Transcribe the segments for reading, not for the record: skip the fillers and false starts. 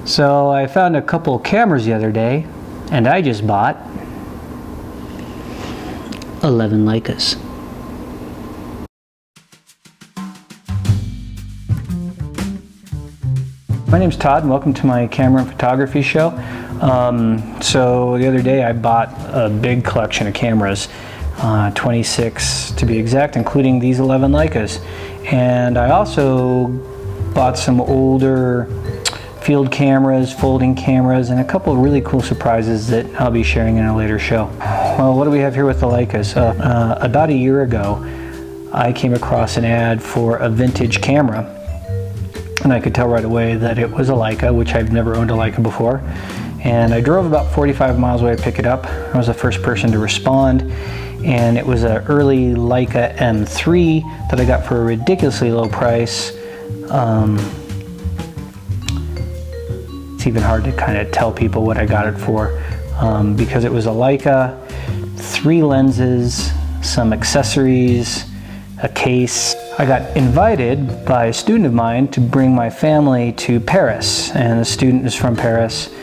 So I found a couple cameras the other day, and I just bought 11 Leicas. My name's Todd, and welcome to my camera and photography show. So the other day I bought a big collection of cameras, 26 to be exact, including these 11 Leicas. And I also bought some older field cameras, folding cameras, and a couple of really cool surprises that I'll be sharing in a later show. Well, what do we have here with the Leicas? About a year ago, I came across an ad for a vintage camera, and I could tell right away that it was a Leica, which I've never owned a Leica before. And I drove about 45 miles away to pick it up. I was the first person to respond, and it was an early Leica M3 that I got for a ridiculously low price. It's even hard to kind of tell people what I got it for because it was a Leica, 3 lenses, some accessories, a case. I got invited by a student of mine to bring my family to Paris, and the student is from Paris,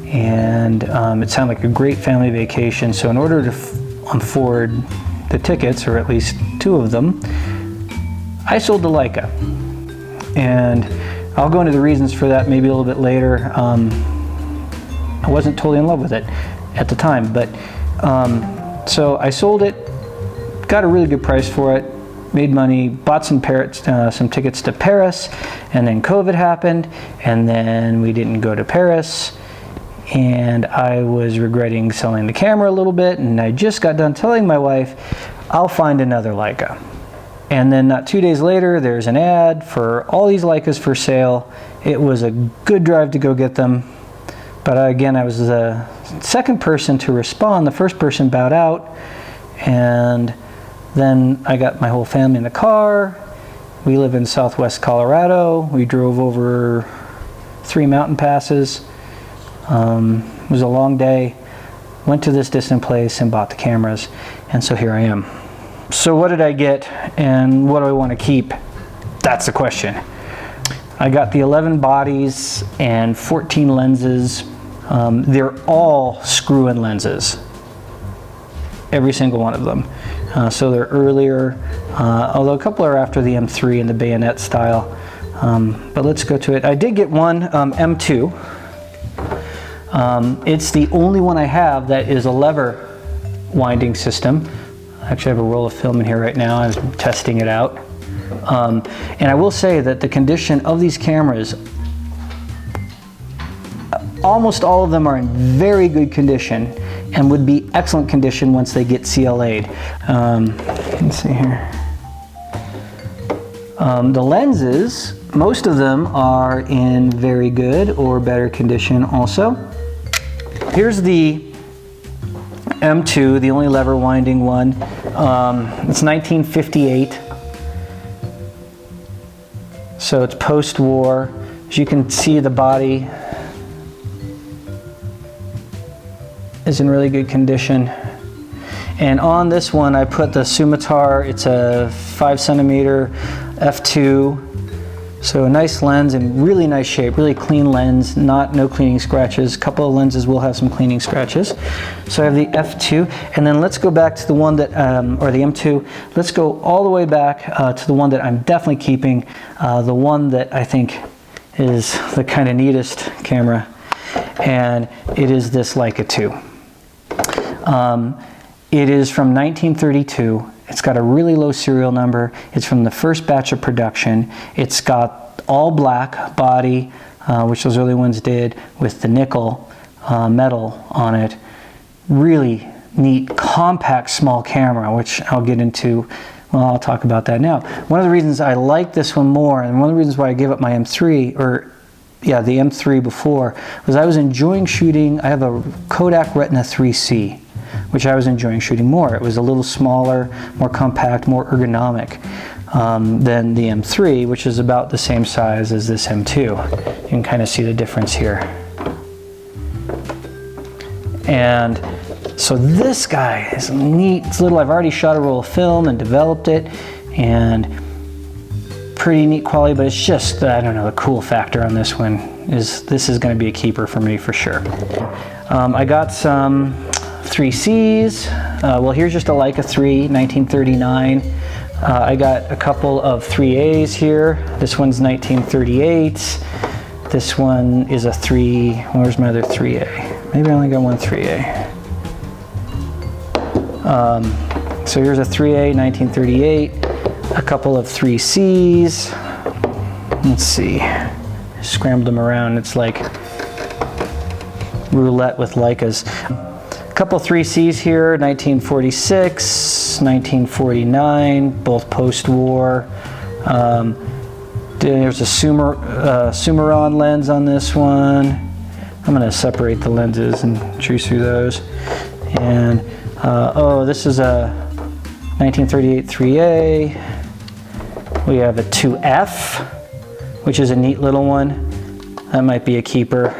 and it sounded like a great family vacation. So in order to afford the tickets, or at least 2 of them, I sold the Leica. And I'll go into the reasons for that maybe a little bit later. I wasn't totally in love with it at the time, but so I sold it, got a really good price for it, made money, bought some tickets to Paris, and then COVID happened, and then we didn't go to Paris, and I was regretting selling the camera a little bit, and I just got done telling my wife, I'll find another Leica. And then not 2 days later, there's an ad for all these Leicas for sale. It was a good drive to go get them. But again, I was the second person to respond. The first person bowed out. And then I got my whole family in the car. We live in Southwest Colorado. We drove over 3 mountain passes. It was a long day. Went to this distant place and bought the cameras. And so here I am. So what did I get, and what do I want to keep? That's the question. I got the 11 bodies and 14 lenses. They're all screw-in lenses, every single one of them. So they're earlier, although a couple are after the M3 and the bayonet style. But let's go to it. I did get one M2. It's the only one I have that is a lever winding system. I actually have a roll of film in here right now. I'm testing it out. And I will say that the condition of these cameras, almost all of them are in very good condition and would be excellent condition once they get CLA'd. Let's see here. The lenses, most of them are in very good or better condition also. Here's the M2, the only lever winding one. It's 1958, so it's post-war. As you can see, the body is in really good condition. And on this one, I put the Sumatar. It's a 5 centimeter f2. So a nice lens in really nice shape, really clean lens, no cleaning scratches. A couple of lenses will have some cleaning scratches. So I have the f2, and then let's go back to the one that, or the M2. Let's go all the way back to the one that I'm definitely keeping, the one that I think is the kind of neatest camera, and it is this Leica II. It is from 1932. It's got a really low serial number. It's from the first batch of production. It's got all black body, which those early ones did, with the nickel metal on it. Really neat, compact, small camera, which I'll get into. Well, I'll talk about that now. One of the reasons I like this one more, and one of the reasons why I gave up my M3, or yeah, the M3 before, was I was enjoying shooting. I have a Kodak Retina 3C, which I was enjoying shooting more. It was a little smaller, more compact, more ergonomic than the M3, which is about the same size as this M2. You can kind of see the difference here. And so this guy is neat. It's little. I've already shot a roll of film and developed it, and pretty neat quality, but it's just, I don't know, the cool factor on this one this is going to be a keeper for me for sure. I got some 3Cs. Well, here's just a Leica III, 1939. I got a couple of 3As here. This one's 1938. This one is a 3, where's my other 3A? Maybe I only got one 3A. So here's a 3A, 1938. A couple of 3Cs. Let's see. Scrambled them around. It's like roulette with Leicas. A couple 3Cs here, 1946, 1949, both post-war. There's a Sumeron lens on this one. I'm going to separate the lenses and choose through those. And oh, this is a 1938 3A. We have a 2F, which is a neat little one. That might be a keeper.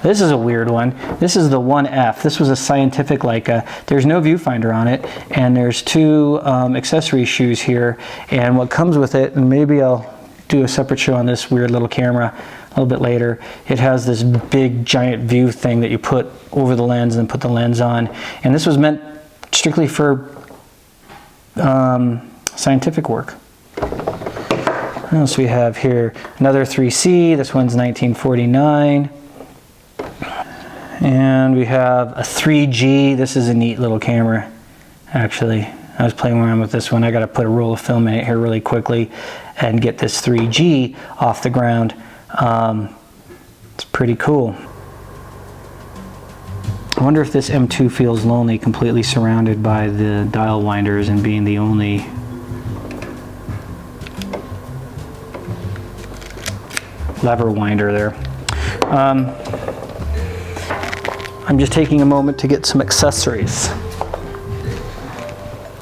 This is a weird one. This is the 1F. This was a scientific Leica. There's no viewfinder on it, and there's two accessory shoes here. And what comes with it, and maybe I'll do a separate show on this weird little camera a little bit later. It has this big giant view thing that you put over the lens and put the lens on. And this was meant strictly for scientific work. What else we have here? Another 3C. This one's 1949. And we have a 3G. This is a neat little camera, actually. I was playing around with this one. I got to put a roll of film in it here really quickly and get this 3G off the ground. It's pretty cool. I wonder if this M2 feels lonely, completely surrounded by the dial winders and being the only lever winder there. I'm just taking a moment to get some accessories.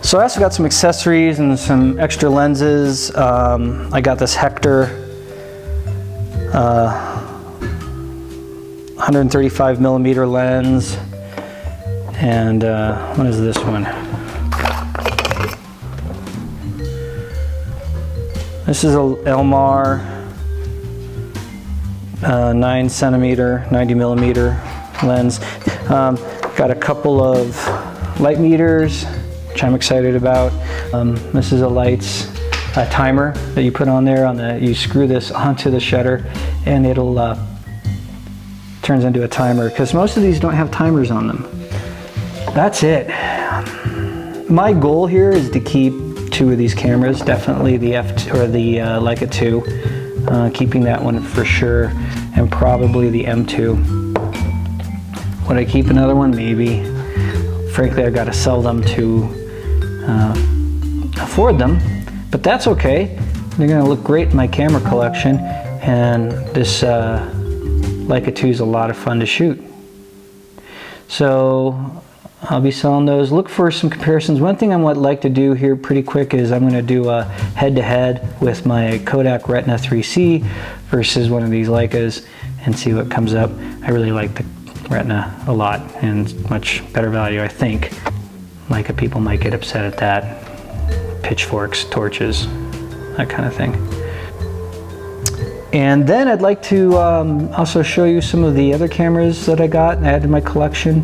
So I also got some accessories and some extra lenses. I got this Hector 135 millimeter lens, and what is this one? This is a Elmar 9 centimeter, 90 millimeter lens. Got a couple of light meters, which I'm excited about. This is a lights timer that you put on there. You screw this onto the shutter, and it'll turns into a timer, because most of these don't have timers on them. That's it. My goal here is to keep two of these cameras, definitely the Leica II, keeping that one for sure, and probably the M2. Would I keep another one? Maybe. Frankly, I got to sell them to afford them, but that's okay. They're going to look great in my camera collection, and this Leica II is a lot of fun to shoot. So I'll be selling those. Look for some comparisons. One thing I would like to do here pretty quick is I'm going to do a head-to-head with my Kodak Retina 3C versus one of these Leicas and see what comes up. I really like the Retina a lot, and much better value, I think. Leica people might get upset at that. Pitchforks, torches, that kind of thing. And then I'd like to also show you some of the other cameras that I got and added to my collection.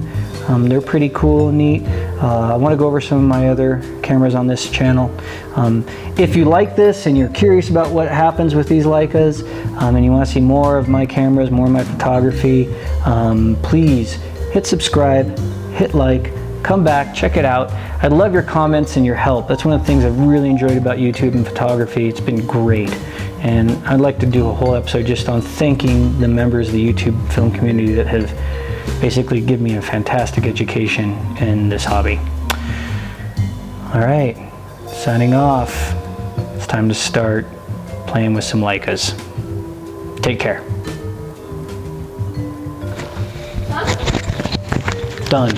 They're pretty cool and neat. I want to go over some of my other cameras on this channel. If you like this and you're curious about what happens with these Leicas, and you want to see more of my cameras, more of my photography, please hit subscribe, hit like, come back, check it out. I'd love your comments and your help. That's one of the things I've really enjoyed about YouTube and photography. It's been great. And I'd like to do a whole episode just on thanking the members of the YouTube film community that have basically given me a fantastic education in this hobby. All right, signing off. It's time to start playing with some Leicas. Take care. Done.